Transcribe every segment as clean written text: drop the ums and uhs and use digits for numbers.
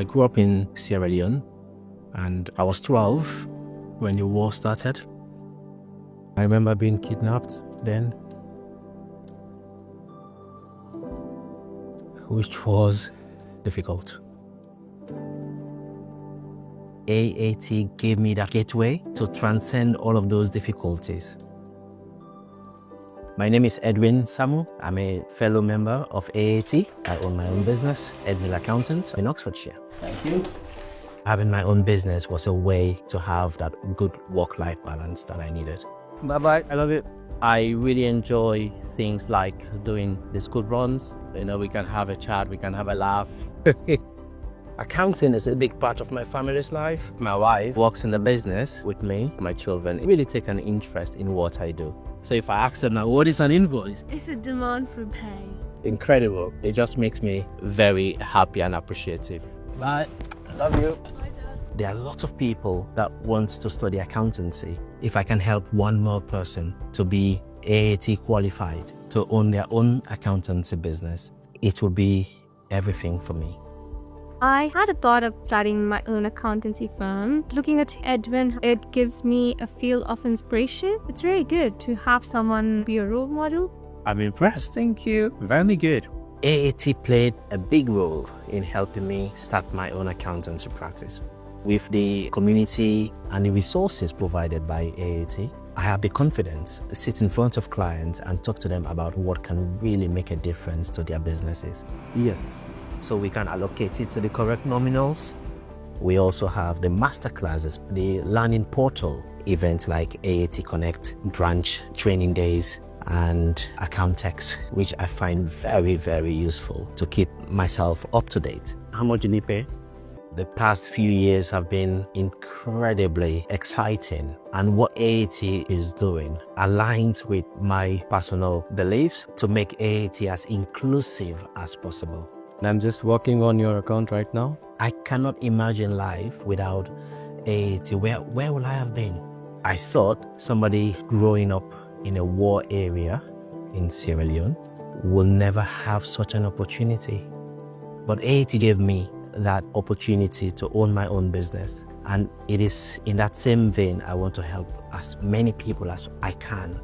I grew up in Sierra Leone and I was 12 when the war started. I remember being kidnapped then, which was difficult. AAT gave me that gateway to transcend all of those difficulties. My name is Edwin Samu. I'm a fellow member of AAT. I own my own business, Edmill Accountant, in Oxfordshire. Thank you. Having my own business was a way to have that good work-life balance that I needed. Bye-bye. I love it. I really enjoy things like doing the school runs. We can have a chat, we can have a laugh. Accounting is a big part of my family's life. My wife works in the business with me. My children really take an interest in what I do. So if I ask them now, what is an invoice? It's a demand for pay. Incredible. It just makes me very happy and appreciative. Bye. I love you. Bye, Dad. There are lots of people that want to study accountancy. If I can help one more person to be AAT qualified, to own their own accountancy business, it will be everything for me. I had a thought of starting my own accountancy firm. Looking at Edwin, it gives me a feel of inspiration. It's really good to have someone be a role model. I'm impressed. Thank you. Very good. AAT played a big role in helping me start my own accountancy practice. With the community and the resources provided by AAT, I have the confidence to sit in front of clients and talk to them about what can really make a difference to their businesses. Yes. So we can allocate it to the correct nominals. We also have the masterclasses, the learning portal, events like AAT Connect, branch training days, and Accountex, which I find very, very useful to keep myself up to date. How much did you pay? The past few years have been incredibly exciting, and what AAT is doing aligns with my personal beliefs to make AAT as inclusive as possible. I'm just working on your account right now. I cannot imagine life without AAT. Where would I have been? I thought somebody growing up in a war area in Sierra Leone will never have such an opportunity. But AAT gave me that opportunity to own my own business. And it is in that same vein I want to help as many people as I can.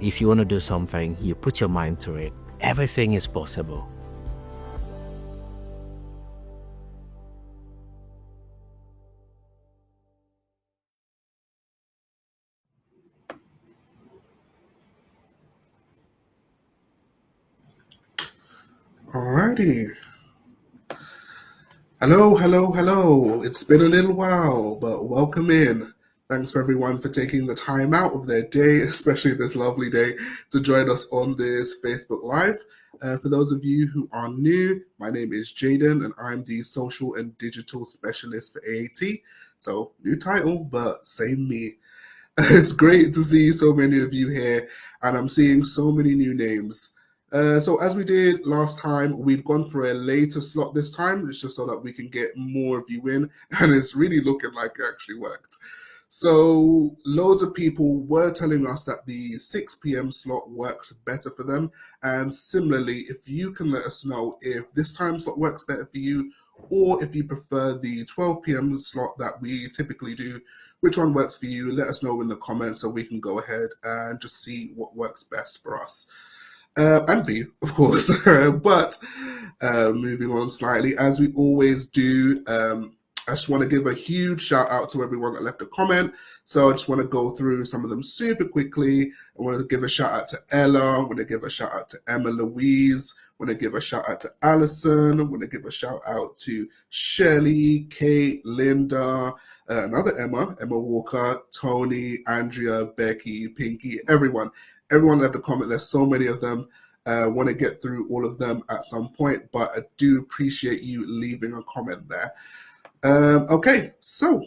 If you want to do something, you put your mind to it. Everything is possible. Alrighty. Hello. It's been a little while, but welcome in. Thanks for everyone for taking the time out of their day, especially this lovely day, to join us on this Facebook Live. For those of you who are new, my name is Jaden and I'm the Social and Digital Specialist for AAT. So, new title, but same me. It's great to see so many of you here, and I'm seeing so many new names. So as we did last time, we've gone for a later slot this time. It's just so that we can get more of you in, and it's really looking like it actually worked. So loads of people were telling us that the 6 p.m. slot works better for them. And similarly, if you can let us know if this time slot works better for you, or if you prefer the 12 p.m. slot that we typically do, which one works for you, let us know in the comments so we can go ahead and just see what works best for us. And for you, of course. But moving on slightly, as we always do, I just want to give a huge shout out to everyone that left a comment. So I just want to go through some of them super quickly. I want to give a shout out to Ella. I want to give a shout out to Emma Louise. I want to give a shout out to Alison. I want to give a shout out to Shelley, Kate, Linda, another Emma Walker, Tony, Andrea, Becky, Pinky, everyone. Everyone left a comment. There's so many of them. Want to get through all of them at some point, but I do appreciate you leaving a comment there. Okay, so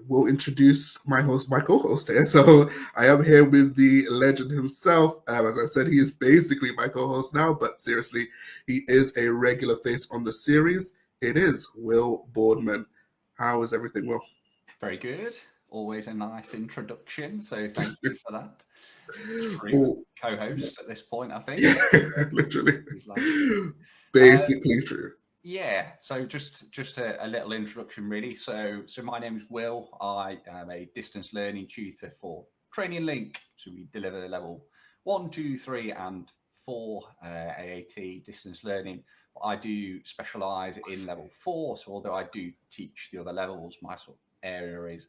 we'll introduce my co-host here. So I am here with the legend himself. As I said, he is basically my co-host now, but seriously, he is a regular face on the series. It is Will Boardman. How is everything, Will? Very good. Always a nice introduction, so thank you for that. Co-host at this point, I think. Yeah, literally. He's like, Basically true. Yeah, so just a little introduction really. So my name is Will. I am a distance learning tutor for Training Link. So we deliver level 1, 2, 3, and 4 AAT distance learning. I do specialise in level 4. So although I do teach the other levels, my sort of area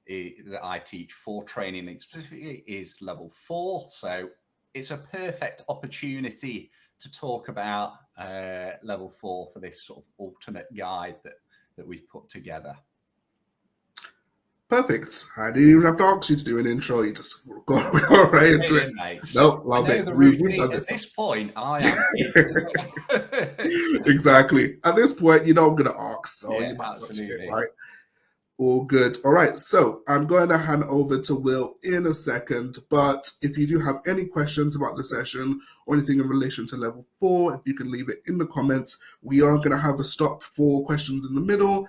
that I teach for Training Link specifically is level 4. So it's a perfect opportunity to talk about level 4 for this sort of ultimate guide that we've put together. Perfect. I didn't even have to ask you to do an intro. You just go right into it. Mate. No, love I know it. the We've routine. done At this. this point, I am in. Exactly. At this point, you know I'm going to ask, so Yeah, you might as well just get absolutely. right. All good. All right. So I'm going to hand over to Will in a second. But if you do have any questions about the session or anything in relation to level 4, if you can leave it in the comments, we are going to have a stop for questions in the middle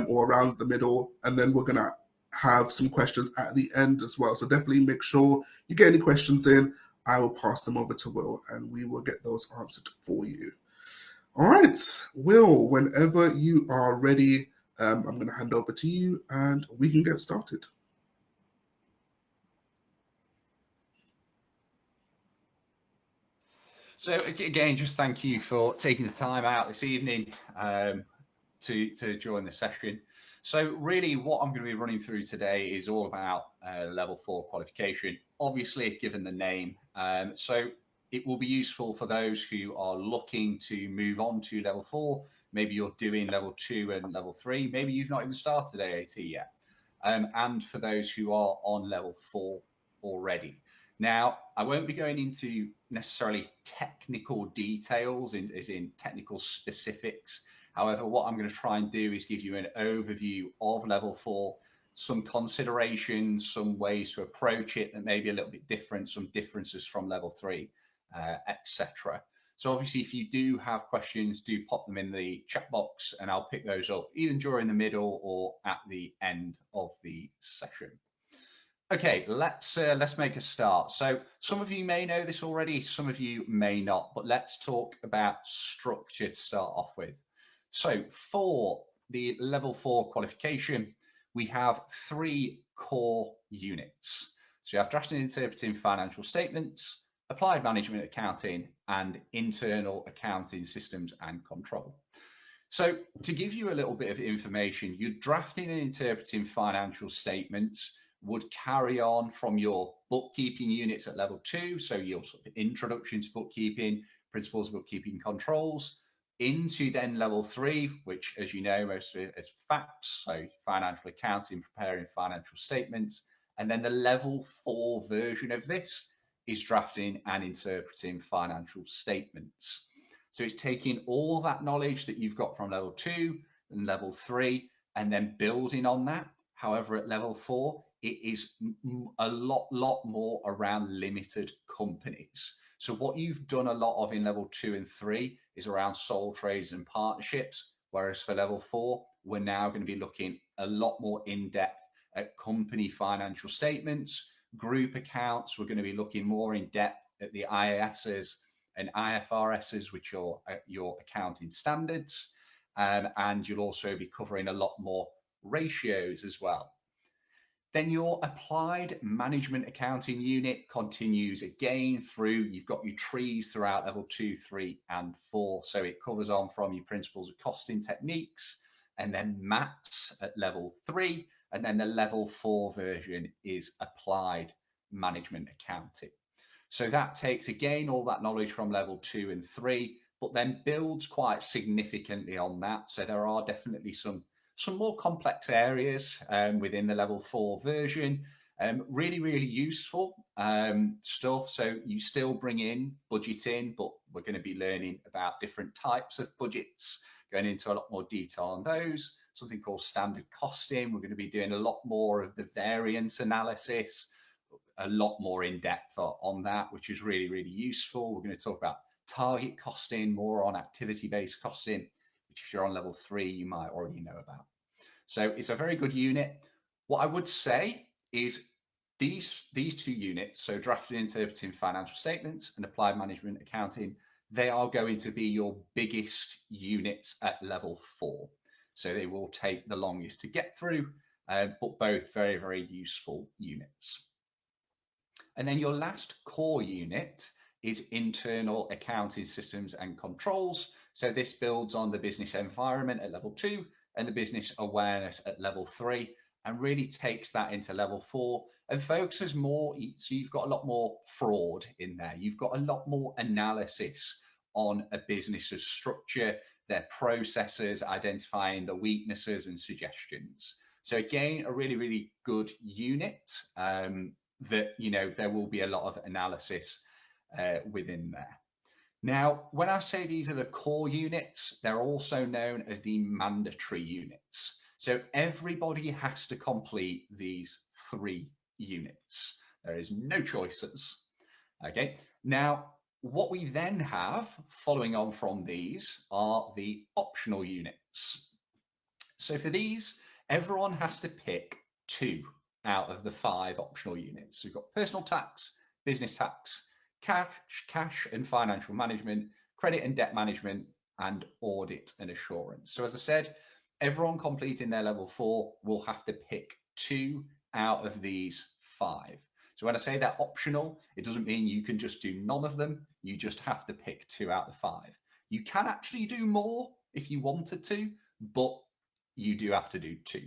or around the middle. And then we're going to have some questions at the end as well. So definitely make sure you get any questions in. I will pass them over to Will and we will get those answered for you. All right. Will, whenever you are ready, I'm going to hand over to you and we can get started. So again, just thank you for taking the time out this evening to join the session. So really what I'm going to be running through today is all about level 4 qualification, obviously given the name. So it will be useful for those who are looking to move on to level 4. Maybe you're doing level 2 and level 3. Maybe you've not even started AAT yet. And for those who are on level 4 already. Now, I won't be going into necessarily technical details, as in technical specifics. However, what I'm going to try and do is give you an overview of level 4, some considerations, some ways to approach it that may be a little bit different, some differences from level 3, etc. So obviously, if you do have questions, do pop them in the chat box and I'll pick those up either during the middle or at the end of the session. Okay, let's make a start. So some of you may know this already, some of you may not, but let's talk about structure to start off with. So for the level 4 qualification, we have 3 core units. So we have drafting and interpreting financial statements, applied management accounting, and internal accounting systems and control. So to give you a little bit of information, you're drafting and interpreting financial statements would carry on from your bookkeeping units at level 2, so your sort of introduction to bookkeeping, principles of bookkeeping controls, into then level 3, which, as you know, most of it is FAPS, so financial accounting, preparing financial statements, and then the level 4 version of this is drafting and interpreting financial statements. So it's taking all that knowledge that you've got from level 2 and level 3 and then building on that. However, at level 4, it is a lot more around limited companies. So what you've done a lot of in level 2 and 3 is around sole trades and partnerships, whereas for level 4, we're now going to be looking a lot more in depth at company financial statements, group accounts. We're going to be looking more in depth at the IASs and IFRSs, which are your accounting standards. And you'll also be covering a lot more ratios as well. Then your applied management accounting unit continues again through, you've got your trees throughout level 2, 3, and 4. So it covers on from your principles of costing techniques and then maths at level 3. And then the level 4 version is applied management accounting. So that takes, again, all that knowledge from level 2 and 3, but then builds quite significantly on that. So there are definitely some more complex areas within the level 4 version. Really useful stuff. So you still bring in budgeting, but we're going to be learning about different types of budgets, going into a lot more detail on those. Something called standard costing. We're going to be doing a lot more of the variance analysis, a lot more in depth on that, which is really useful. We're going to talk about target costing, more on activity-based costing, which if you're on level 3, you might already know about. So it's a very good unit. What I would say is these 2 units, so drafting and interpreting financial statements and applied management accounting, they are going to be your biggest units at level 4. So they will take the longest to get through, but both very, very useful units. And then your last core unit is internal accounting systems and controls. So this builds on the business environment at level 2 and the business awareness at level 3, and really takes that into level 4 and focuses more. So you've got a lot more fraud in there. You've got a lot more analysis on a business's structure, their processes, identifying the weaknesses and suggestions. So again, a really, really good unit that, there will be a lot of analysis within there. Now, when I say these are the core units, they're also known as the mandatory units. So everybody has to complete these 3 units. There is no choices. Okay. Now, what we then have following on from these are the optional units. So for these, everyone has to pick 2 out of the 5 optional units. So we've got personal tax, business tax, cash and financial management, credit and debt management, and audit and assurance. So as I said, everyone completing their level 4 will have to pick 2 out of these 5. So when I say they're optional, it doesn't mean you can just do none of them. You just have to pick 2 out of the 5. You can actually do more if you wanted to, but you do have to do 2.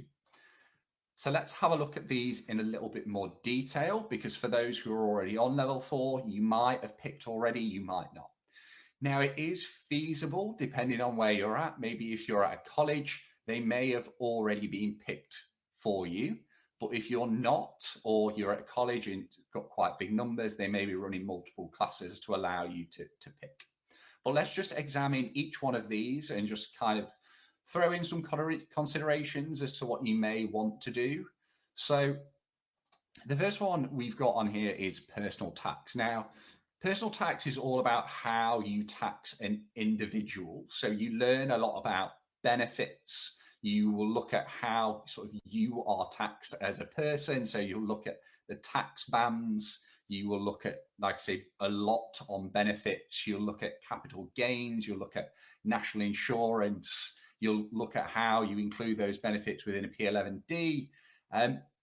So let's have a look at these in a little bit more detail, because for those who are already on level 4, you might have picked already, you might not. Now, it is feasible depending on where you're at. Maybe if you're at a college, they may have already been picked for you. But if you're not, or you're at a college and got quite big numbers, they may be running multiple classes to allow you to pick. But let's just examine each one of these and just kind of throw in some considerations as to what you may want to do. So the first one we've got on here is personal tax. Now, personal tax is all about how you tax an individual. So you learn a lot about benefits. You will look at how sort of you are taxed as a person. So you'll look at the tax bands. You will look at, like I say, a lot on benefits. You'll look at capital gains. You'll look at national insurance. You'll look at how you include those benefits within a P11D.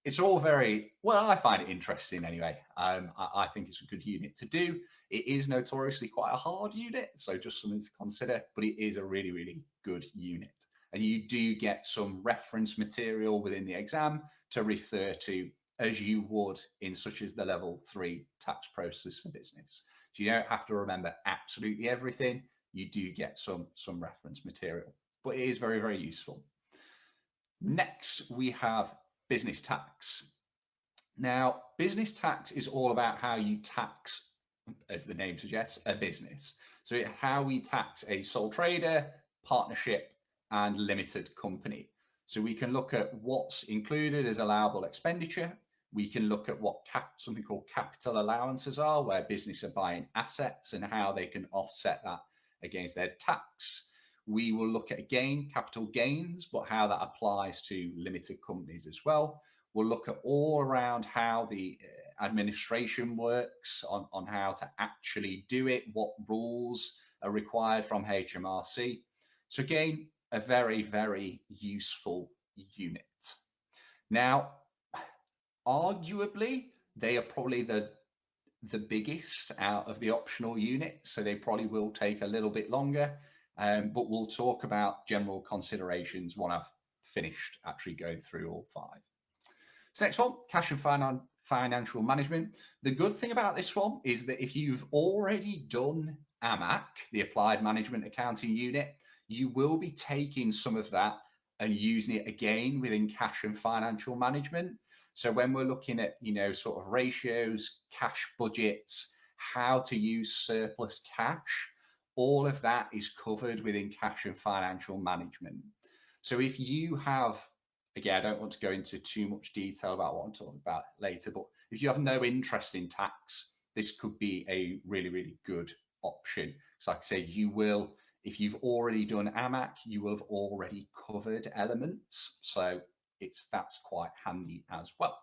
It's all very, well, I find it interesting anyway. I think it's a good unit to do. It is notoriously quite a hard unit, so just something to consider, but it is a really, really good unit. And you do get some reference material within the exam to refer to, as you would in such as the level 3 tax process for business. So you don't have to remember absolutely everything. You do get some reference material, but it is very, very useful. Next, we have business tax. Now, business tax is all about how you tax, as the name suggests, a business. So how we tax a sole trader, partnership, and limited company. So we can look at what's included as allowable expenditure. We can look at what something called capital allowances are, where business are buying assets and how they can offset that against their tax. We will look at, again, capital gains, but how that applies to limited companies as well. We'll look at all around how the administration works, on how to actually do it, what rules are required from HMRC. So again, a very, very useful unit. Now, arguably, they are probably the biggest out of the optional units, so they probably will take a little bit longer. But we'll talk about general considerations when I've finished actually going through all 5. So next one, cash and financial management. The good thing about this one is that if you've already done AMAC, the Applied Management Accounting Unit, you will be taking some of that and using it again within cash and financial management. So when we're looking at, sort of ratios, cash budgets, how to use surplus cash, all of that is covered within cash and financial management. So if you have, again, I don't want to go into too much detail about what I'm talking about later, but if you have no interest in tax, this could be a really, really good option. So like I said, you will, if you've already done AMAC, you will have already covered elements. So that's quite handy as well.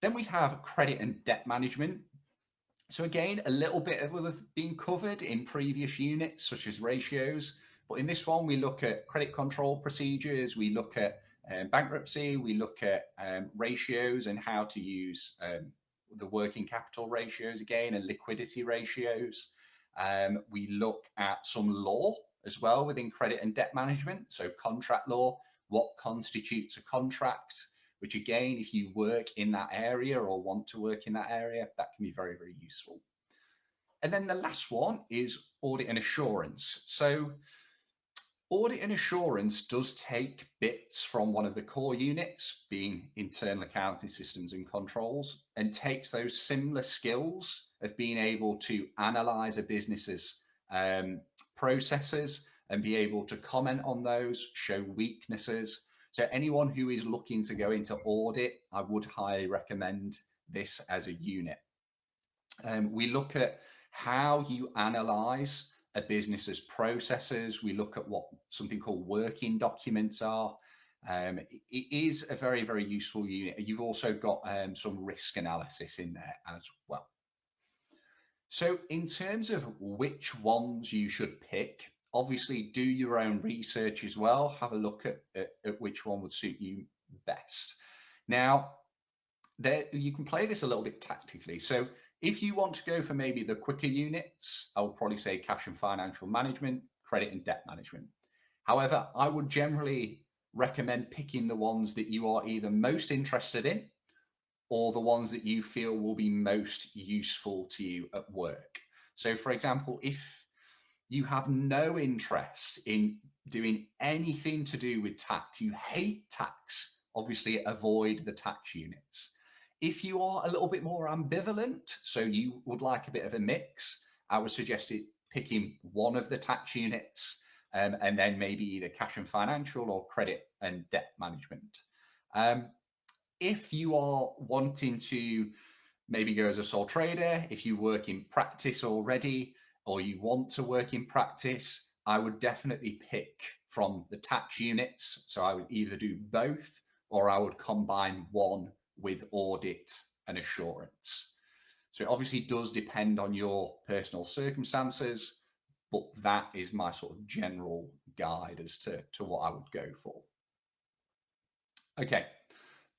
Then we have credit and debt management. So again, a little bit of other being covered in previous units, such as ratios. But in this one, we look at credit control procedures, we look at bankruptcy, we look at ratios and how to use the working capital ratios again and liquidity ratios. We look at some law as well within credit and debt management. So contract law, what constitutes a contract, which again, if you work in that area or want to work in that area, that can be very, very useful. And then the last one is audit and assurance. So audit and assurance does take bits from one of the core units, being internal accounting systems and controls, and takes those similar skills of being able to analyze a business's processes and be able to comment on those, show weaknesses. So anyone who is looking to go into audit, I would highly recommend this as a unit. We look at how you analyze a business's processes. We look at what something called working documents are. It is a very, very useful unit. You've also got some risk analysis in there as well. So in terms of which ones you should pick, obviously do your own research as well. Have a look at which one would suit you best. Now, you can play this a little bit tactically. So if you want to go for maybe the quicker units, I would probably say cash and financial management, credit and debt management. However, I would generally recommend picking the ones that you are either most interested in or the ones that you feel will be most useful to you at work. So for example, if you have no interest in doing anything to do with tax, you hate tax, obviously avoid the tax units. If you are a little bit more ambivalent, so you would like a bit of a mix, I would suggest picking one of the tax units and then maybe either cash and financial or credit and debt management. If you are wanting to maybe go as a sole trader, if you work in practice already, or you want to work in practice, I would definitely pick from the tax units. So I would either do both or I would combine one with audit and assurance. So it obviously does depend on your personal circumstances, but that is my sort of general guide as to what I would go for. Okay.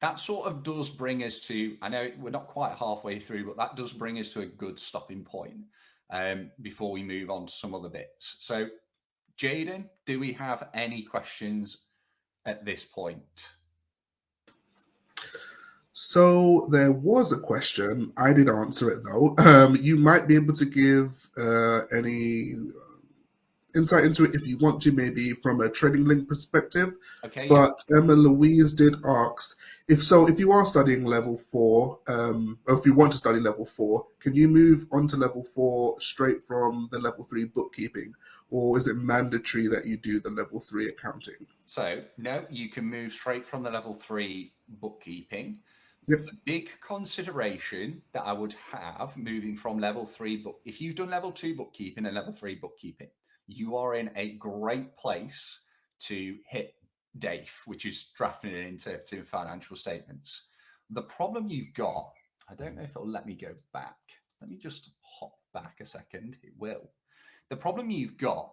That sort of does bring us to, I know we're not quite halfway through, but that does bring us to a good stopping point before we move on to some other bits. So, Jaden, do we have any questions at this point? So there was a question. I did answer it though. You might be able to give any insight into it if you want to, maybe from a trading link perspective. Okay. But yeah. Emma Louise did ask if you are studying level 4, or if you want to study level 4, can you move on to level 4 straight from the level 3 bookkeeping, or is it mandatory that you do the level 3 accounting? So no, you can move straight from the level 3 bookkeeping. Yep. The big consideration that I would have moving from level 3 if you've done level 2 bookkeeping and level 3 bookkeeping, you are in a great place to hit DAFE, which is drafting it into financial statements. The problem you've got, I don't know if it'll let me go back. Let me just hop back a second. It will. The problem you've got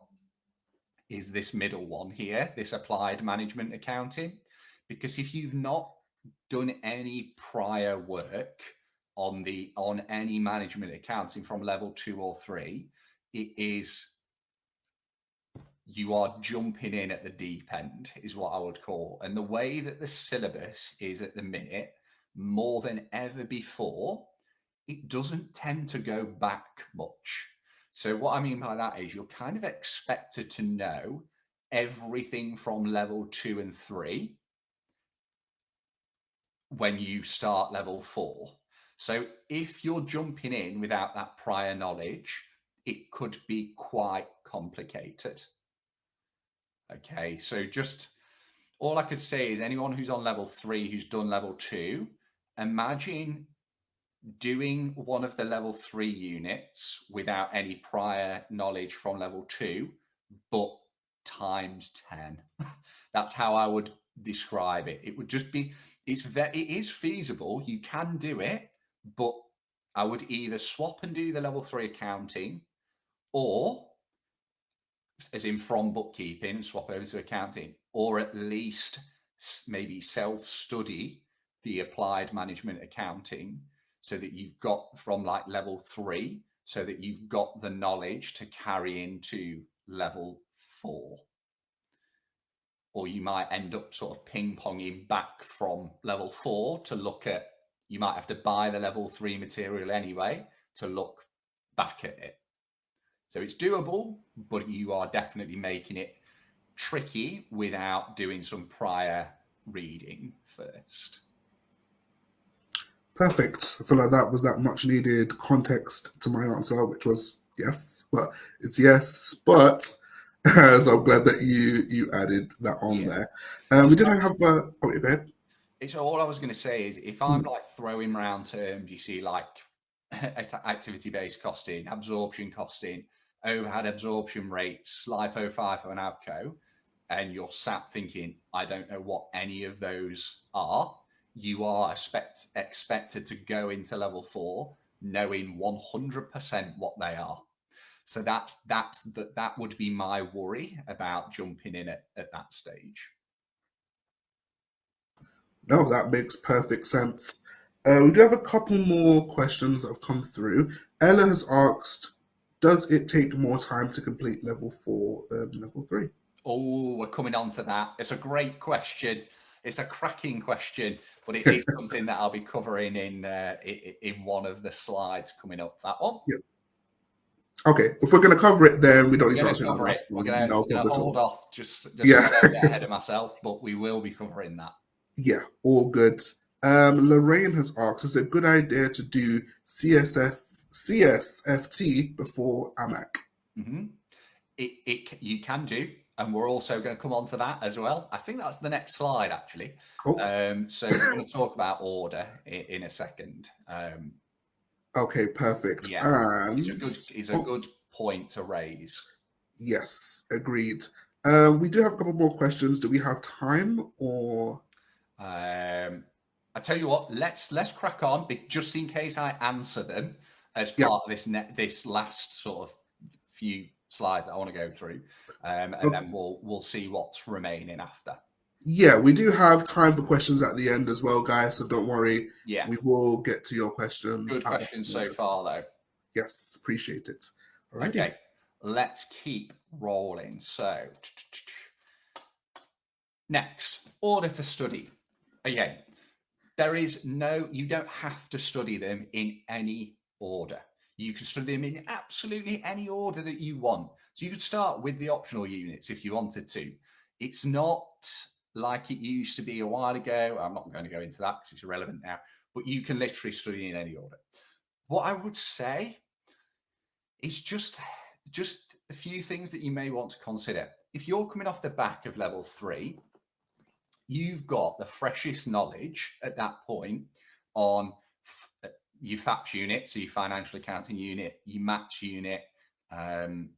is this middle one here, this applied management accounting, because if you've not done any prior work on any management accounting from level 2 or 3, you are jumping in at the deep end, is what I would call. And the way that the syllabus is at the minute, more than ever before, it doesn't tend to go back much. So what I mean by that is you're kind of expected to know everything from level 2 and 3 when you start level 4. So if you're jumping in without that prior knowledge, it could be quite complicated. Okay, so just all I could say is anyone who's on level 3, who's done level 2, imagine doing one of the level 3 units without any prior knowledge from level 2, but times 10. That's how I would describe it. It would just be, it is feasible. You can do it, but I would either swap and do the level 3 accounting, or as in from bookkeeping and swap over to accounting, or at least maybe self-study the applied management accounting so that you've got from like level 3, so that you've got the knowledge to carry into level 4. Or you might end up sort of ping-ponging back from level 4 to look at, you might have to buy the level 3 material anyway to look back at it. So it's doable, but you are definitely making it tricky without doing some prior reading first. Perfect. I feel like that was that much needed context to my answer, which was yes, but it's yes, but so I'm glad that you added that on there. We did have oh, yeah, go ahead. It's all I was going to say is if I'm like throwing around terms, you see like activity-based costing, absorption costing, overhead absorption rates, LIFO, FIFO, and AVCO, and you're sat thinking, I don't know what any of those are, you are expected to go into level 4 knowing 100% what they are. So that would be my worry about jumping in at that stage. No, that makes perfect sense. We do have a couple more questions that have come through. Ella has asked, does it take more time to complete level 4 than level 3? Oh, we're coming on to that. It's a great question. It's a cracking question, but it is something that I'll be covering in one of the slides coming up. That one. Yep. Okay, if we're going to cover it, then we don't need to answer that last one. We're going to hold off, just yeah. Don't get ahead of myself, but we will be covering that. Yeah, all good. Lorraine has asked, is it a good idea to do CSFT before AMAC? Mm-hmm. You can do, and we're also going to come on to that as well. I think that's the next slide, actually. Oh. So we're going to talk about order in a second. Okay, perfect. Yeah, and it's a good point to raise. Yes, agreed. We do have a couple more questions. Do we have time, or? I tell you what, let's crack on, just in case I answer them as part of this last sort of few slides that I want to go through, and then we'll see what's remaining after. Yeah, we do have time for questions at the end as well, guys, so don't worry. Yeah, we will get to your questions. Good questions so far, though. Yes, appreciate it. Alrighty. Okay, let's keep rolling. So next, order to study. Again, you don't have to study them in any order. You can study them in absolutely any order that you want. So you could start with the optional units if you wanted to. It's not like it used to be a while ago. I'm not going to go into that because it's irrelevant now, but you can literally study in any order. What I would say is just a few things that you may want to consider. If you're coming off the back of level 3, you've got the freshest knowledge at that point on your FAPS unit, so your financial accounting unit, your MATS unit, and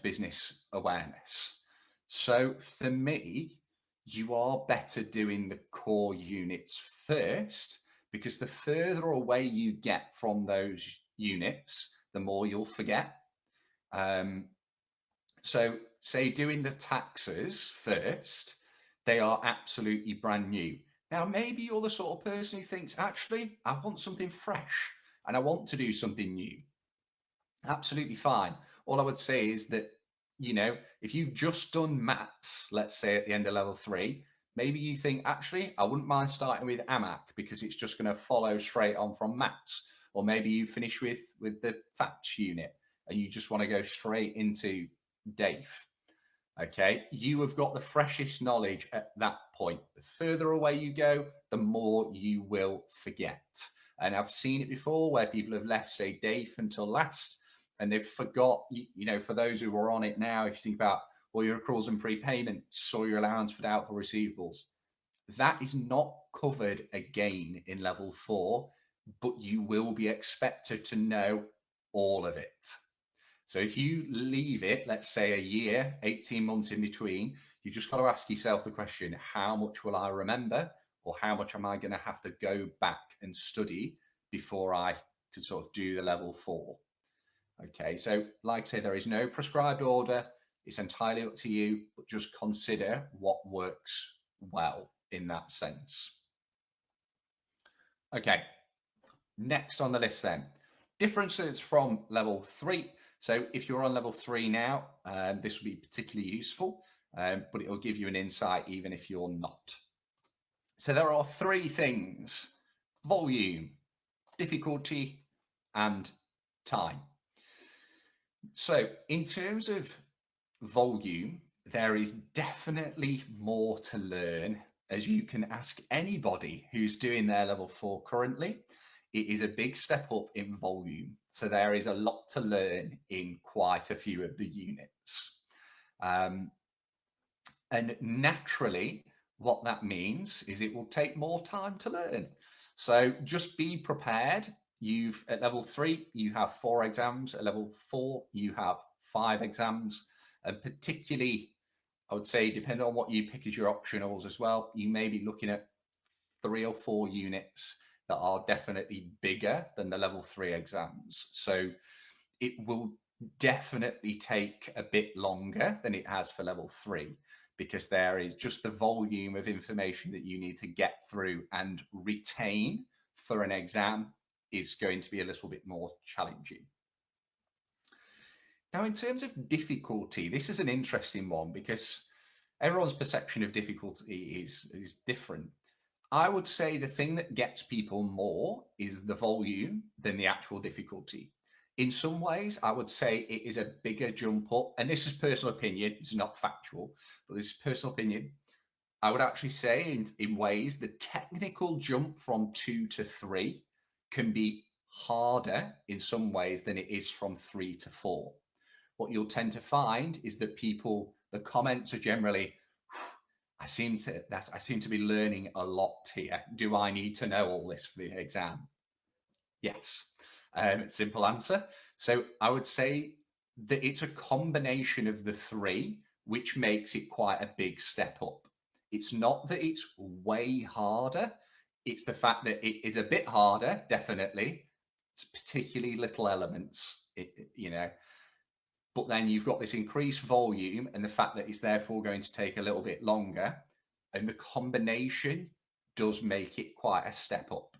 business awareness. So for me, you are better doing the core units first, because the further away you get from those units, the more you'll forget. So say doing the taxes first, they are absolutely brand new. Now, maybe you're the sort of person who thinks, actually, I want something fresh and I want to do something new. Absolutely fine. All I would say is that, if you've just done maths, let's say at the end of level 3, maybe you think, actually, I wouldn't mind starting with AMAC because it's just going to follow straight on from maths. Or maybe you finish with the FAPS unit and you just want to go straight into DAFE. Okay, you have got the freshest knowledge at that point. The further away you go, the more you will forget. And I've seen it before where people have left, say, DAFE until last, and they've forgot, for those who are on it now, if you think about all your accruals and prepayments or your allowance for doubtful receivables, that is not covered again in level 4, but you will be expected to know all of it. So if you leave it, let's say a year, 18 months in between, you just got to ask yourself the question, how much will I remember, or how much am I going to have to go back and study before I could sort of do the level 4. Okay, so like I say, there is no prescribed order. It's entirely up to you, but just consider what works well in that sense. Okay, next on the list then, differences from level 3. So if you're on level 3 now, this will be particularly useful, but it will give you an insight even if you're not. So there are 3 things: volume, difficulty, and time. So in terms of volume, there is definitely more to learn, as you can ask anybody who's doing their level 4 currently. It is a big step up in volume. So there is a lot to learn in quite a few of the units. And naturally, what that means is it will take more time to learn. So just be prepared. At level 3, you have 4 exams. At level 4, you have 5 exams. And particularly, I would say, depending on what you pick as your optionals as well, you may be looking at 3 or 4 units that are definitely bigger than the level 3 exams. So it will definitely take a bit longer than it has for level 3, because there is just the volume of information that you need to get through and retain for an exam is going to be a little bit more challenging. Now, in terms of difficulty, this is an interesting one because everyone's perception of difficulty is different. I would say the thing that gets people more is the volume than the actual difficulty. In some ways, I would say it is a bigger jump up, and this is personal opinion, it's not factual, but this is personal opinion. I would actually say in ways the technical jump from 2 to 3 can be harder in some ways than it is from 3 to 4. What you'll tend to find is that the comments are generally, I seem to be learning a lot here. Do I need to know all this for the exam? Yes. Simple answer. So I would say that it's a combination of the 3, which makes it quite a big step up. It's not that it's way harder. It's the fact that it is a bit harder, definitely. It's particularly little elements, but then you've got this increased volume and the fact that it's therefore going to take a little bit longer. And the combination does make it quite a step up.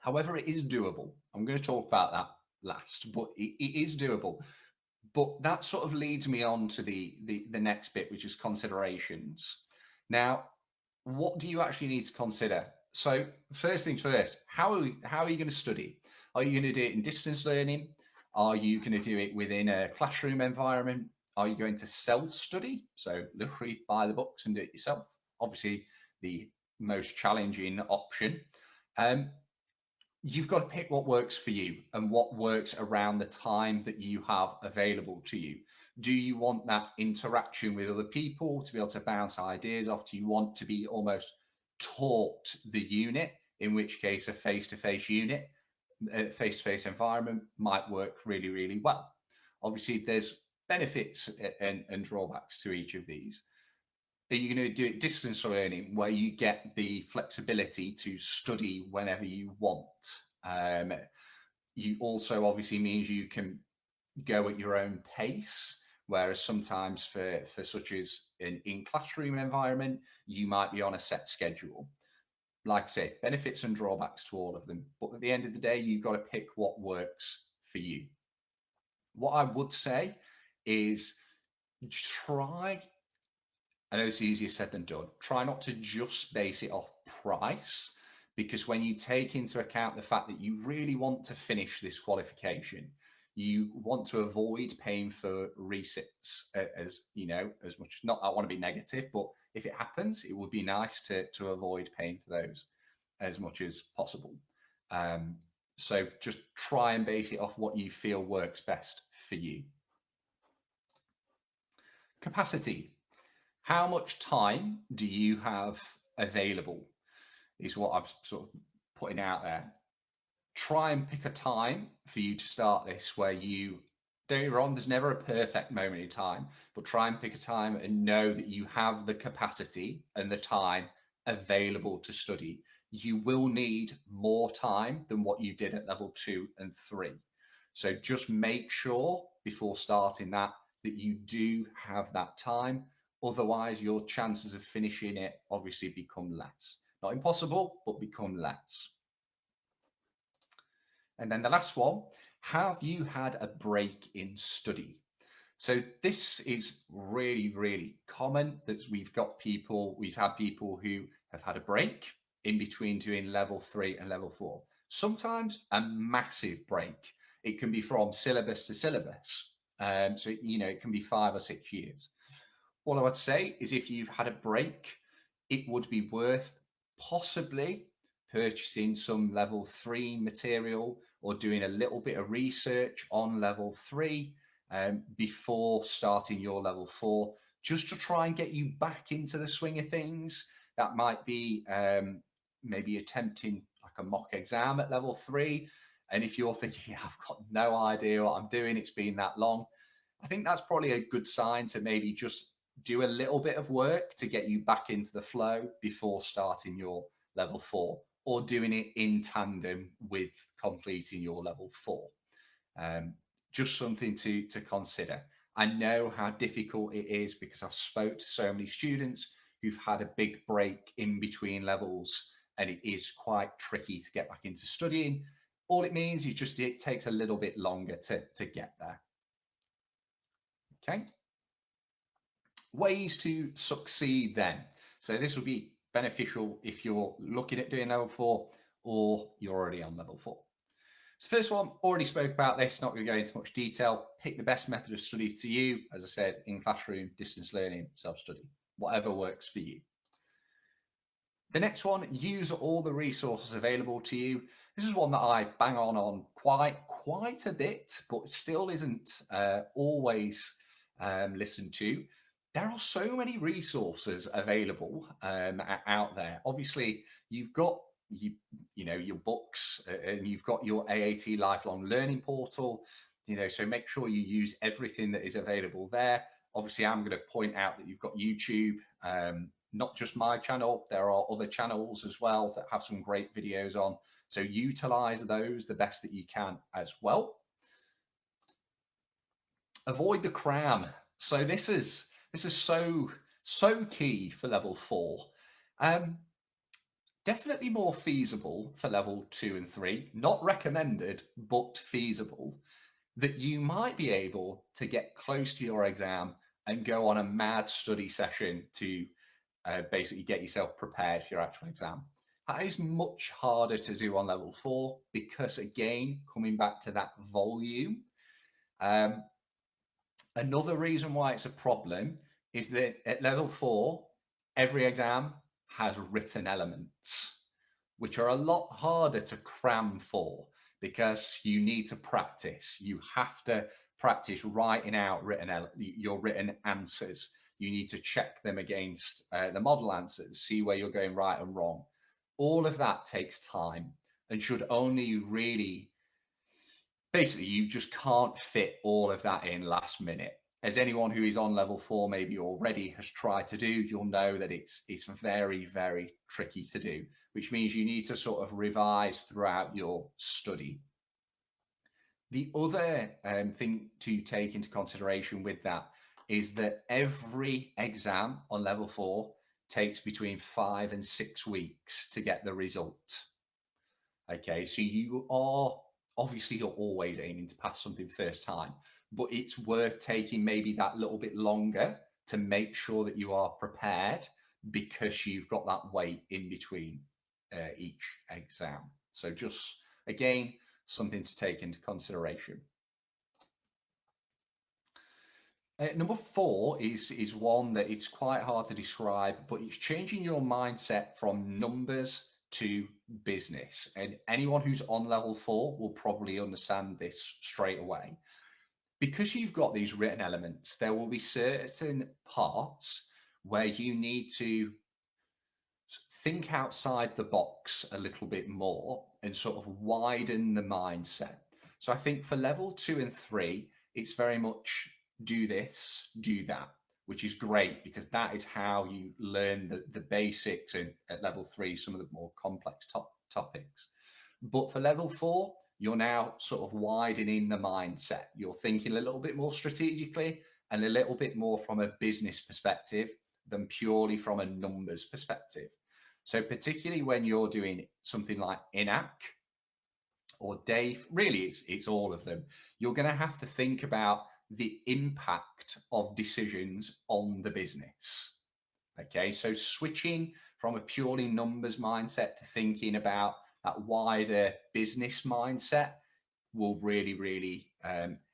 However, it is doable. I'm going to talk about that last, but it is doable. But that sort of leads me on to the next bit, which is considerations. Now, what do you actually need to consider? So first things first, how are you going to study? Are you going to do it in distance learning? Are you going to do it within a classroom environment? Are you going to self-study? So literally buy the books and do it yourself. Obviously, the most challenging option. You've got to pick what works for you and what works around the time that you have available to you. Do you want that interaction with other people to be able to bounce ideas off? Do you want to be almost taught the unit, in which case a face-to-face unit, a face-to-face environment might work really, really well? Obviously, there's benefits and drawbacks to each of these. Are you going to do it distance learning, where you get the flexibility to study whenever you want? You also obviously means you can go at your own pace, whereas sometimes for such as an in-classroom environment, you might be on a set schedule. Like I say, benefits and drawbacks to all of them. But at the end of the day, you've got to pick what works for you. What I would say is try, I know it's easier said than done, try not to just base it off price, because when you take into account the fact that you really want to finish this qualification, you want to avoid paying for resits as much. Not I want to be negative, but if it happens, it would be nice to avoid paying for those as much as possible. So just try and base it off what you feel works best for you. Capacity. How much time do you have available is what I'm sort of putting out there. Try and pick a time for you to start this where you, don't get me wrong, there's never a perfect moment in time, but try and pick a time and know that you have the capacity and the time available to study. you will need more time than what you did at level 2 and 3. So just make sure before starting that you do have that time. Otherwise, your chances of finishing it obviously become less. Not impossible, but become less. And then the last one, have you had a break in study? So this is really, really common that we've had people who have had a break in between doing level 3 and level 4. Sometimes a massive break. It can be from syllabus to syllabus. So, it can be 5 or 6 years. All I would say is if you've had a break, it would be worth possibly purchasing some level 3 material or doing a little bit of research on level 3 before starting your level 4, just to try and get you back into the swing of things. That might be maybe attempting like a mock exam at level 3. And if you're thinking, I've got no idea what I'm doing, it's been that long, I think that's probably a good sign to maybe just do a little bit of work to get you back into the flow before starting your level 4, or doing it in tandem with completing your level 4. Just something to consider. I know how difficult it is because I've spoke to so many students who've had a big break in between levels, and it is quite tricky to get back into studying. All it means is just it takes a little bit longer to get there. Okay. Ways to succeed then. So this will be beneficial if you're looking at doing level 4 or you're already on level 4. So first one, already spoke about this, not going to go into much detail. Pick the best method of study to you. As I said, in classroom, distance learning, self-study, whatever works for you. The next one, use all the resources available to you. This is one that I bang on quite a bit, but still isn't always listened to. There are so many resources available out there. Obviously, you've got your books, and you've got your AAT lifelong learning portal. So make sure you use everything that is available there. Obviously, I'm going to point out that you've got YouTube. Not just my channel, there are other channels as well that have some great videos on. So utilize those the best that you can as well. Avoid the cram. So this is so key for level 4. Definitely more feasible for level 2 and 3. Not recommended, but feasible. That you might be able to get close to your exam and go on a mad study session to basically get yourself prepared for your actual exam. That is much harder to do on level 4 because, again, coming back to that volume, another reason why it's a problem is that at level 4, every exam has written elements, which are a lot harder to cram for because you need to practice. You have to practice writing out your written answers. You need to check them against the model answers, see where you're going right and wrong. All of that takes time and should only really, basically, you just can't fit all of that in last minute. As anyone who is on level 4 maybe already has tried to do, you'll know that it's very, very tricky to do, which means you need to sort of revise throughout your study. The other thing to take into consideration with that is that every exam on level 4 takes between 5 and 6 weeks to get the result. Okay, so you're always aiming to pass something first time, but it's worth taking maybe that little bit longer to make sure that you are prepared because you've got that wait in between each exam. So just, again, something to take into consideration. Number 4 is one that it's quite hard to describe, but it's changing your mindset from numbers to business. And anyone who's on level 4 will probably understand this straight away. Because you've got these written elements, there will be certain parts where you need to think outside the box a little bit more and sort of widen the mindset. So I think for level 2 and 3, it's very much do this, do that. which is great because that is how you learn the basics at level 3, some of the more complex topics. But for level 4, you're now sort of widening the mindset. You're thinking a little bit more strategically and a little bit more from a business perspective than purely from a numbers perspective. So particularly when you're doing something like INAC or Dave, really it's all of them, you're going to have to think about the impact of decisions on the business. Okay, so switching from a purely numbers mindset to thinking about that wider business mindset will really, really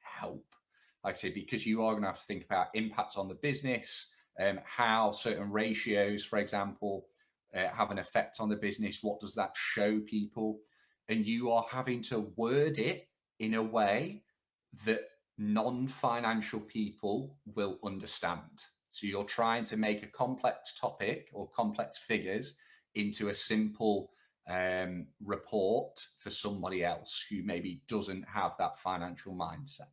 help. Like I say, because you are going to have to think about impacts on the business, how certain ratios, for example, have an effect on the business. What does that show people? And you are having to word it in a way that non-financial people will understand. So you're trying to make a complex topic or complex figures into a simple report for somebody else who maybe doesn't have that financial mindset.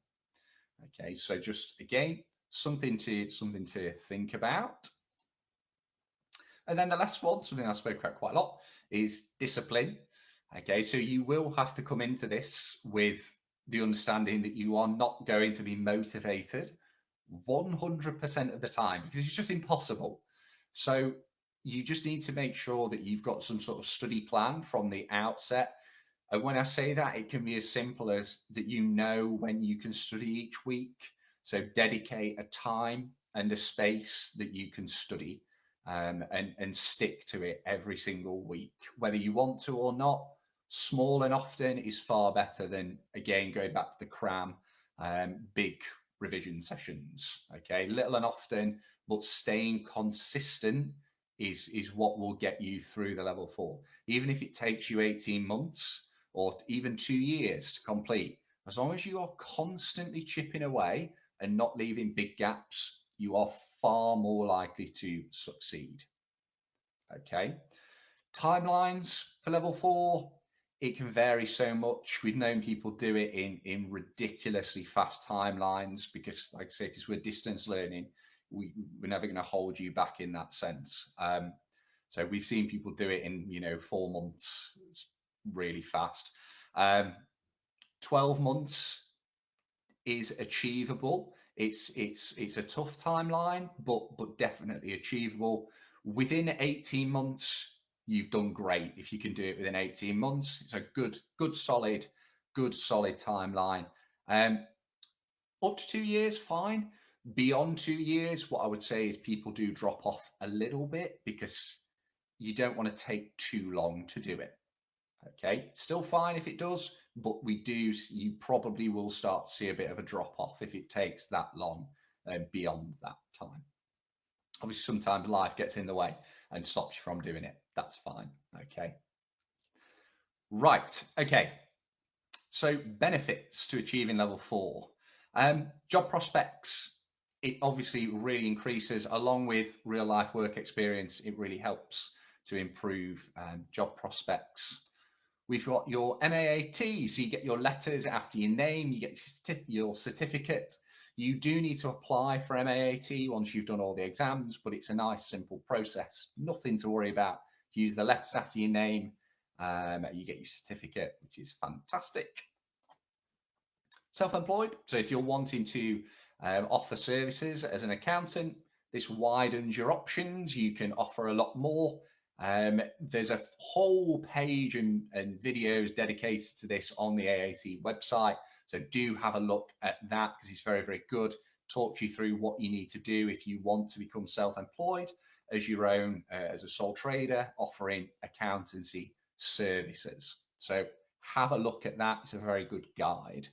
Okay, so just again, something to think about. And then the last one, something I spoke about quite a lot, is discipline. Okay, so you will have to come into this with the understanding that you are not going to be motivated 100% of the time because it's just impossible. So you just need to make sure that you've got some sort of study plan from the outset. And when I say that, it can be as simple as that you know when you can study each week. So dedicate a time and a space that you can study and stick to it every single week, whether you want to or not. Small and often is far better than, again, going back to the cram, big revision sessions. Okay, little and often, but staying consistent is what will get you through the level 4. Even if it takes you 18 months or even 2 years to complete, as long as you are constantly chipping away and not leaving big gaps, you are far more likely to succeed. Okay, timelines for level 4, it can vary so much. We've known people do it in ridiculously fast timelines because, like I say, because we're distance learning, we're never going to hold you back in that sense. So we've seen people do it in 4 months. It's really fast. 12 months is achievable. It's a tough timeline, but definitely achievable. Within 18 months, you've done great. If you can do it within 18 months, it's a good solid timeline. Up to 2 years, fine. Beyond 2 years, what I would say is people do drop off a little bit because you don't want to take too long to do it. Okay, still fine if it does, but you probably will start to see a bit of a drop off if it takes that long beyond that time. Obviously, sometimes life gets in the way and stops you from doing it. That's fine. Okay. Right. Okay. So benefits to achieving level 4. Job prospects, it obviously really increases along with real life work experience. It really helps to improve job prospects. We've got your MAAT, so you get your letters after your name, you get your certificate. You do need to apply for MAAT once you've done all the exams, but it's a nice, simple process. Nothing to worry about. Use the letters after your name, you get your certificate, which is fantastic. Self-employed, so if you're wanting to offer services as an accountant, this widens your options. You can offer a lot more. There's a whole page and videos dedicated to this on the AAT website. So do have a look at that because it's very, very good. Talks you through what you need to do if you want to become self-employed as your own, as a sole trader offering accountancy services. So have a look at that. It's a very good guide.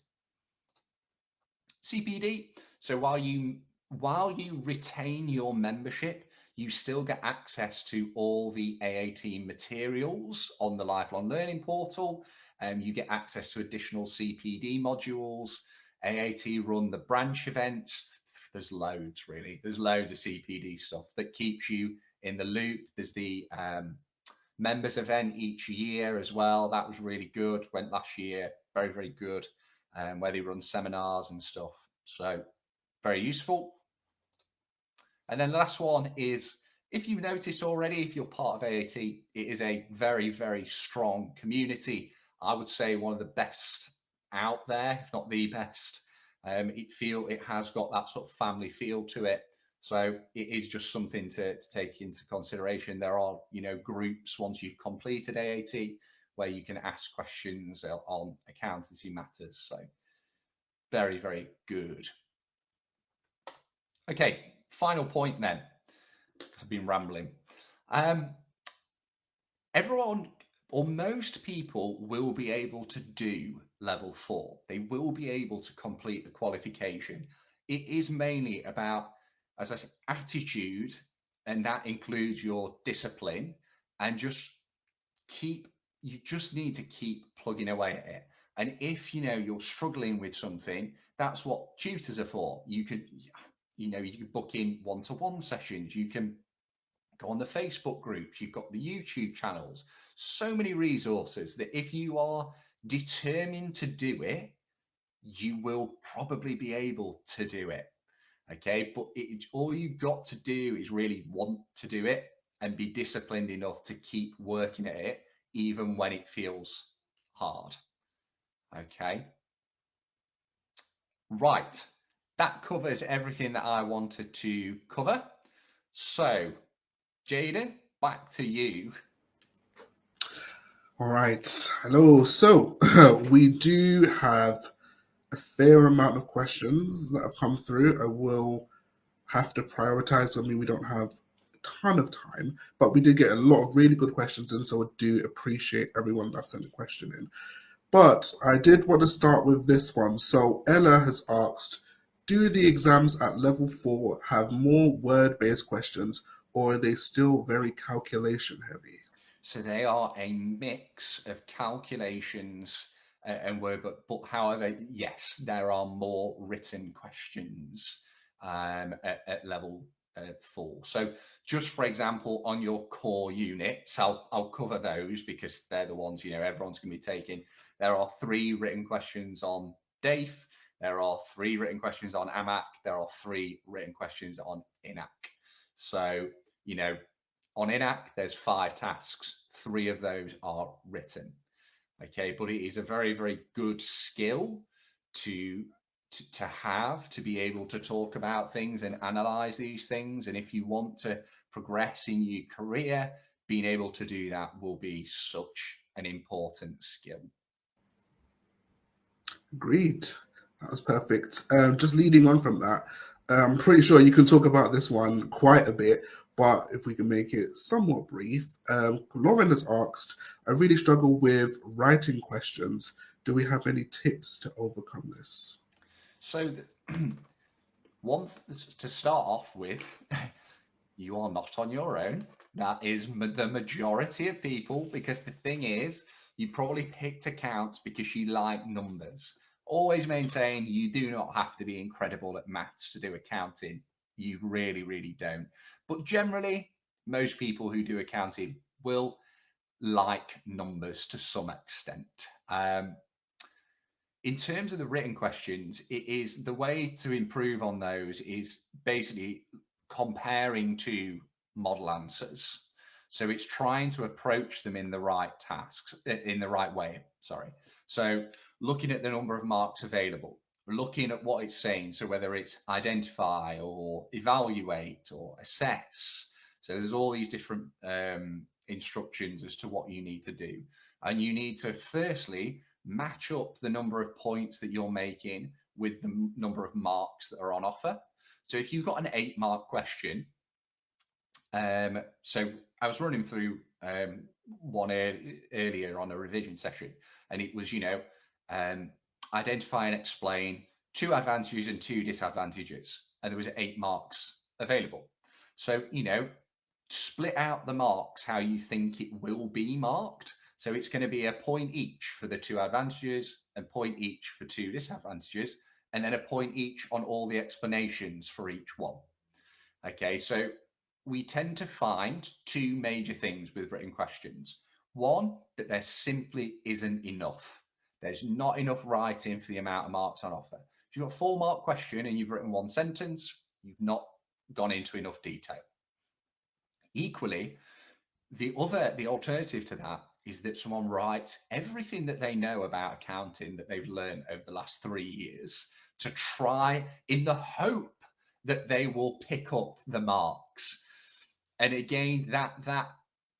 CPD. So while you retain your membership, you still get access to all the AAT materials on the Lifelong Learning portal. You get access to additional CPD modules. AAT run the branch events. There's loads, really. There's loads of CPD stuff that keeps you in the loop. There's the members event each year as well. That was really good. Went last year. Very, very good. Where they run seminars and stuff. So very useful. And then the last one is, if you've noticed already, if you're part of AAT, it is a very, very strong community. I would say one of the best out there, if not the best. It has got that sort of family feel to it. So it is just something to take into consideration. There are, groups once you've completed AAT where you can ask questions on accountancy matters. So very, very good. Okay, final point then, because I've been rambling. Everyone or most people will be able to do level 4. They will be able to complete the qualification. It is mainly about, as I said, attitude, and that includes your discipline, and you just need to keep plugging away at it. And if you're struggling with something, that's what tutors are for. You could book in one-to-one sessions. You can go on the Facebook groups. You've got the YouTube channels. So many resources that if you are determined to do it, you will probably be able to do it. Okay, but all you've got to do is really want to do it and be disciplined enough to keep working at it, even when it feels hard. Okay. Right. That covers everything that I wanted to cover. So, Jaden, back to you. All right. Hello. So we do have a fair amount of questions that have come through. I will have to prioritize. I mean, we don't have a ton of time, but we did get a lot of really good questions in, so I do appreciate everyone that sent a question in. But I did want to start with this one. So Ella has asked, do the exams at level 4 have more word-based questions, or are they still very calculation heavy? So they are a mix of calculations and word, but however, yes, there are more written questions at level 4. So just for example, on your core units, I'll cover those because they're the ones everyone's going to be taking. There are 3 written questions on DAFE. There are 3 written questions on AMAC. There are 3 written questions on INAC. So on INAC, there's 5 tasks. 3 of those are written. Okay, but it is a very, very good skill to have, to be able to talk about things and analyze these things. And if you want to progress in your career, being able to do that will be such an important skill. Agreed. That was perfect. Just leading on from that, I'm pretty sure you can talk about this one quite a bit, but if we can make it somewhat brief, Lauren has asked, I really struggle with writing questions. Do we have any tips to overcome this? So to start off with, you are not on your own. That is the majority of people, because the thing is, you probably picked accounts because you like numbers. Always maintain you do not have to be incredible at maths to do accounting. You really, really don't. But generally, most people who do accounting will like numbers to some extent. In terms of the written questions, it is the way to improve on those is basically comparing to model answers. So it's trying to approach them in the right way. Sorry. So looking at the number of marks available, looking at what it's saying. So whether it's identify or evaluate or assess. So there's all these different instructions as to what you need to do. And you need to firstly match up the number of points that you're making with the number of marks that are on offer. So if you've got an 8-mark question, so I was running through one earlier on a revision session, and it was, identify and explain 2 advantages and 2 disadvantages, and there was 8 marks available. So, split out the marks how you think it will be marked. So it's going to be a point each for the 2 advantages, a point each for 2 disadvantages, and then a point each on all the explanations for each one. Okay, so we tend to find 2 major things with written questions. One, that there simply isn't enough. There's not enough writing for the amount of marks on offer. If you've got a 4-mark question and you've written 1 sentence, you've not gone into enough detail. Equally, the alternative to that is that someone writes everything that they know about accounting that they've learned over the last 3 years to try in the hope that they will pick up the marks. And again, that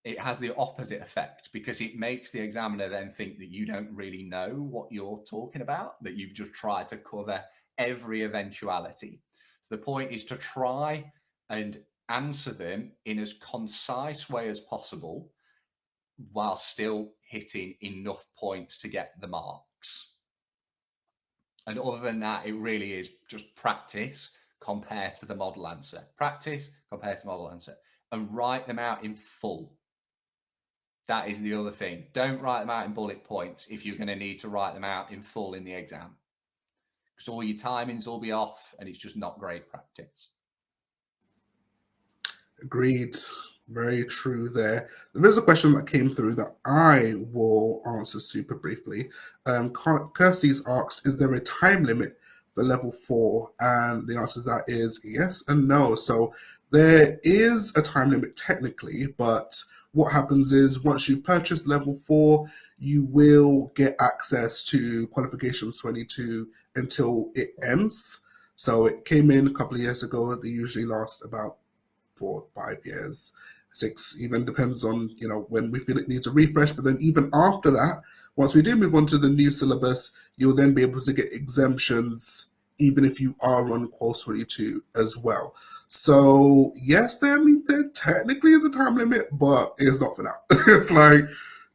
it has the opposite effect, because it makes the examiner then think that you don't really know what you're talking about, that you've just tried to cover every eventuality. So the point is to try and answer them in as concise way as possible while still hitting enough points to get the marks. And other than that, it really is just practice compared to the model answer. Practice compared to model answer. And write them out in full. That is the other thing. Don't write them out in bullet points if you're going to need to write them out in full in the exam, because all your timings will be off and it's just not great practice. Agreed. Very true there. There is a question that came through that I will answer super briefly. Kirsty's asks, is there a time limit for level 4? And the answer to that is yes and no. So there is a time limit technically, but what happens is once you purchase level 4, you will get access to qualifications 22 until it ends. So it came in a couple of years ago. They usually last about 4 or 5 years, 6, even depends on, when we feel it needs a refresh. But then even after that, once we do move on to the new syllabus, you'll then be able to get exemptions even if you are on Qual 22 as well. So yes, there technically is a time limit, but it's not for now. It's like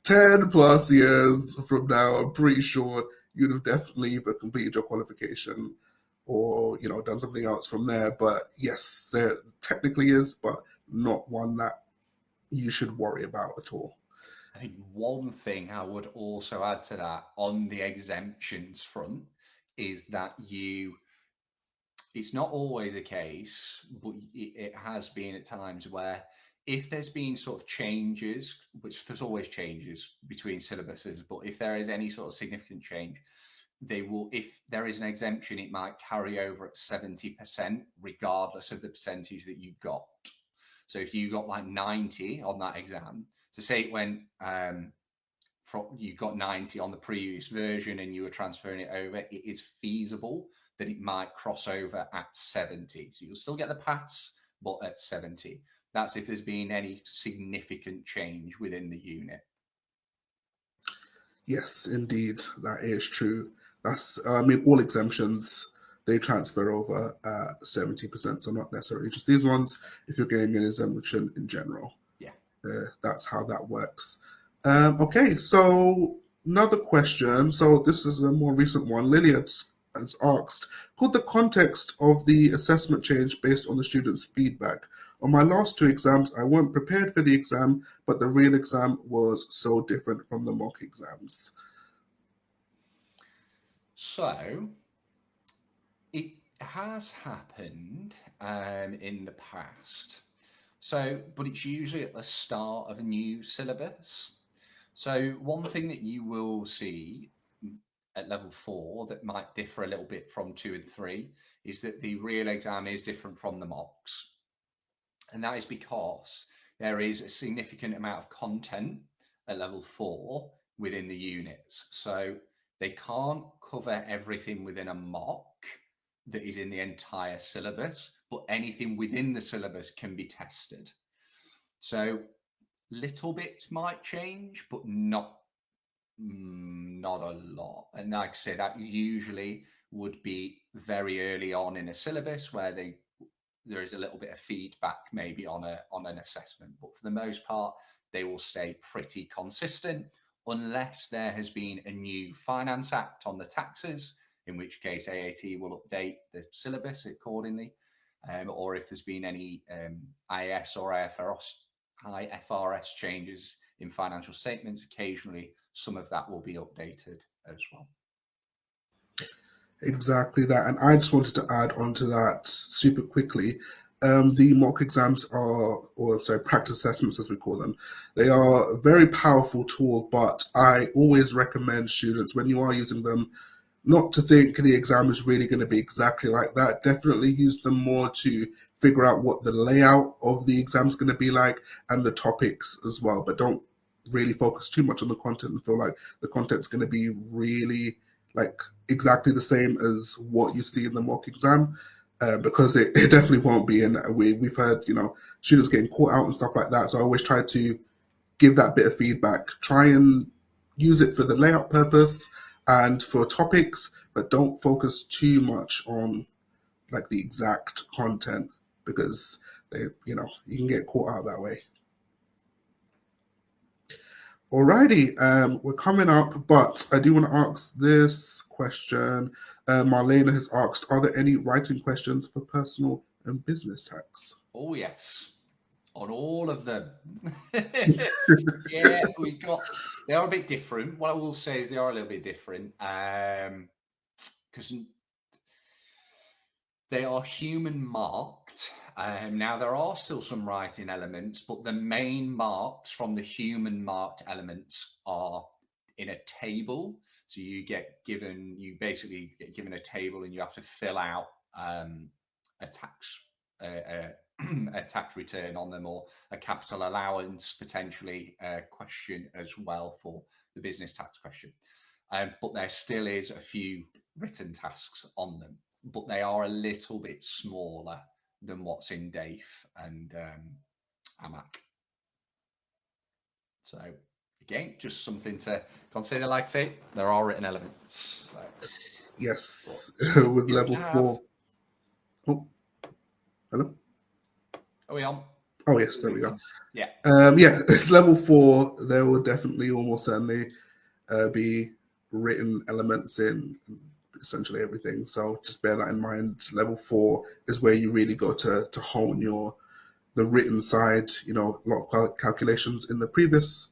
10 plus years from now, I'm pretty sure you'd have definitely either completed your qualification or done something else from there. But yes, there technically is, but not one that you should worry about at all. I think one thing I would also add to that on the exemptions front is that it's not always the case, but it has been at times where if there's been sort of changes, which there's always changes between syllabuses, but if there is any sort of significant change, they will, if there is an exemption, it might carry over at 70%, regardless of the percentage that you've got. So if you got like 90 on that exam, so say it went you got 90 on the previous version and you were transferring it over, it is feasible that it might cross over at 70. So you'll still get the pass, but at 70. That's if there's been any significant change within the unit. Yes, indeed, that is true. That's, all exemptions, they transfer over at 70%, so not necessarily just these ones. If you're getting an exemption in general, that's how that works. Okay, so another question. So this is a more recent one. Lily has asked, could the context of the assessment change based on the students' feedback? On my last 2 exams, I weren't prepared for the exam, but the real exam was so different from the mock exams. So it has happened in the past. So, but it's usually at the start of a new syllabus. So one thing that you will see at level 4 that might differ a little bit from 2 and 3 is that the real exam is different from the mocks. And that is because there is a significant amount of content at level 4 within the units. So they can't cover everything within a mock that is in the entire syllabus, but anything within the syllabus can be tested. So little bits might change, but not a lot. And like I say, that usually would be very early on in a syllabus where there is a little bit of feedback maybe on an assessment, but for the most part, they will stay pretty consistent unless there has been a new Finance Act on the taxes, in which case AAT will update the syllabus accordingly, or if there's been any IS or IFRS changes in financial statements, occasionally some of that will be updated as well. Exactly that. And I just wanted to add on to that super quickly. The mock exams practice assessments as we call them, they are a very powerful tool, but I always recommend students, when you are using them, not to think the exam is really going to be exactly like that. Definitely use them more to figure out what the layout of the exam's going to be like and the topics as well. But don't really focus too much on the content and feel like the content's going to be really like exactly the same as what you see in the mock exam, because it definitely won't be. And we've heard, students getting caught out and stuff like that. So I always try to give that bit of feedback. Try and use it for the layout purpose and for topics, but don't focus too much on like the exact content, because you can get caught out that way. Alrighty, we're coming up, but I do want to ask this question. Marlena has asked, are there any writing questions for personal and business tax? Oh, yes. On all of them. Yeah, they are a bit different. What I will say is they are a little bit different, because they are human marked. Now, there are still some writing elements, but the main marks from the human marked elements are in a table. So you basically get given a table and you have to fill out a tax return on them, or a capital allowance potentially question as well for the business tax question. But there still is a few written tasks on them, but they are a little bit smaller than what's in DAFE and AMAC. So again, just something to consider. Like I say, there are written elements. So, yes, with level 4. Oh, hello? Are we on? Oh, yes, there we go. Yeah. Yeah, it's level 4. There will definitely, almost certainly, be written elements in essentially everything. So just bear that in mind. Level 4 is where you really go to hone the written side. A lot of calculations in the previous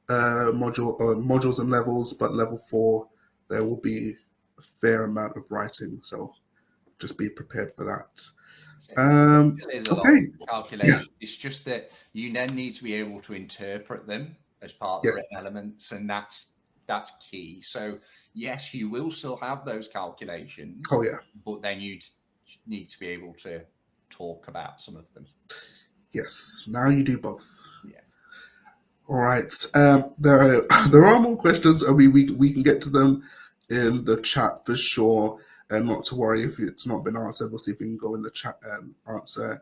modules and levels, but level 4, there will be a fair amount of writing. So just be prepared for that. There is a lot of calculation. Yeah. It's just that you then need to be able to interpret them as part of the written elements, and that's key. So yes, you will still have those calculations. Oh yeah. But then you need to be able to talk about some of them. Yes. Now you do both. Yeah. All right. There are more questions. I mean, we can get to them in the chat for sure. And not to worry if it's not been answered. We'll see if we can go in the chat and answer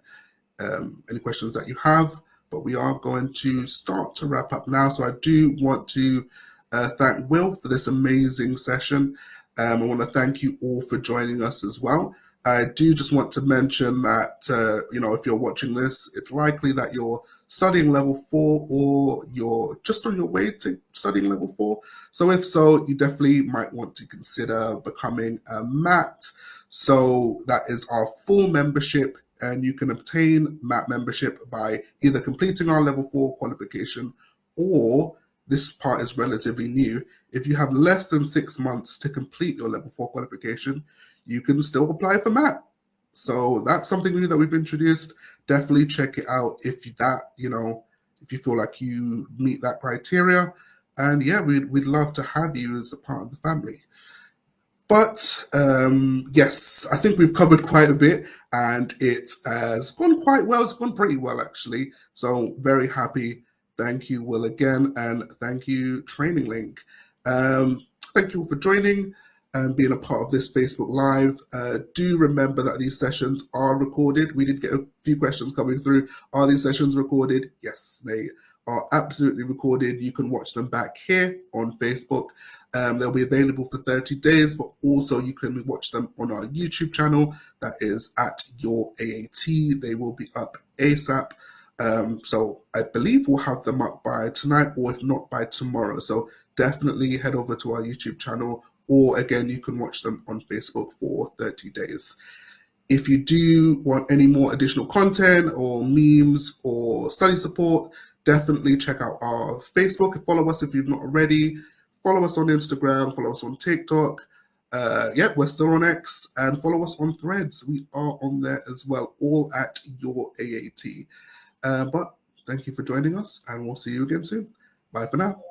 any questions that you have. But we are going to start to wrap up now. So I do want to thank Will for this amazing session. I want to thank you all for joining us as well. I do just want to mention that, if you're watching this, it's likely that you're studying level 4 or you're just on your way to studying level 4. So if so, you definitely might want to consider becoming a MAT. So that is our full membership, and you can obtain MAT membership by either completing our level 4 qualification, or this part is relatively new. If you have less than 6 months to complete your level 4 qualification, you can still apply for MAT. So that's something new that we've introduced. Definitely check it out if you feel like you meet that criteria. And yeah, we'd love to have you as a part of the family. But yes, I think we've covered quite a bit, and it has gone quite well. It's gone pretty well, actually. So very happy. Thank you, Will, again, and thank you, Training Link. Thank you all for joining and being a part of this Facebook Live. Do remember that these sessions are recorded. We did get a few questions coming through. Are these sessions recorded? Yes, they are absolutely recorded. You can watch them back here on Facebook. They'll be available for 30 days, but also you can watch them on our YouTube channel. That is at Your AAT. They will be up ASAP. So I believe we'll have them up by tonight, or if not by tomorrow. So definitely head over to our YouTube channel, or again, you can watch them on Facebook for 30 days. If you do want any more additional content or memes or study support, definitely check out our Facebook and follow us if you've not already. Follow us on Instagram, follow us on TikTok. We're still on X, and follow us on Threads. We are on there as well, all at Your AAT. But thank you for joining us, and we'll see you again soon. Bye for now.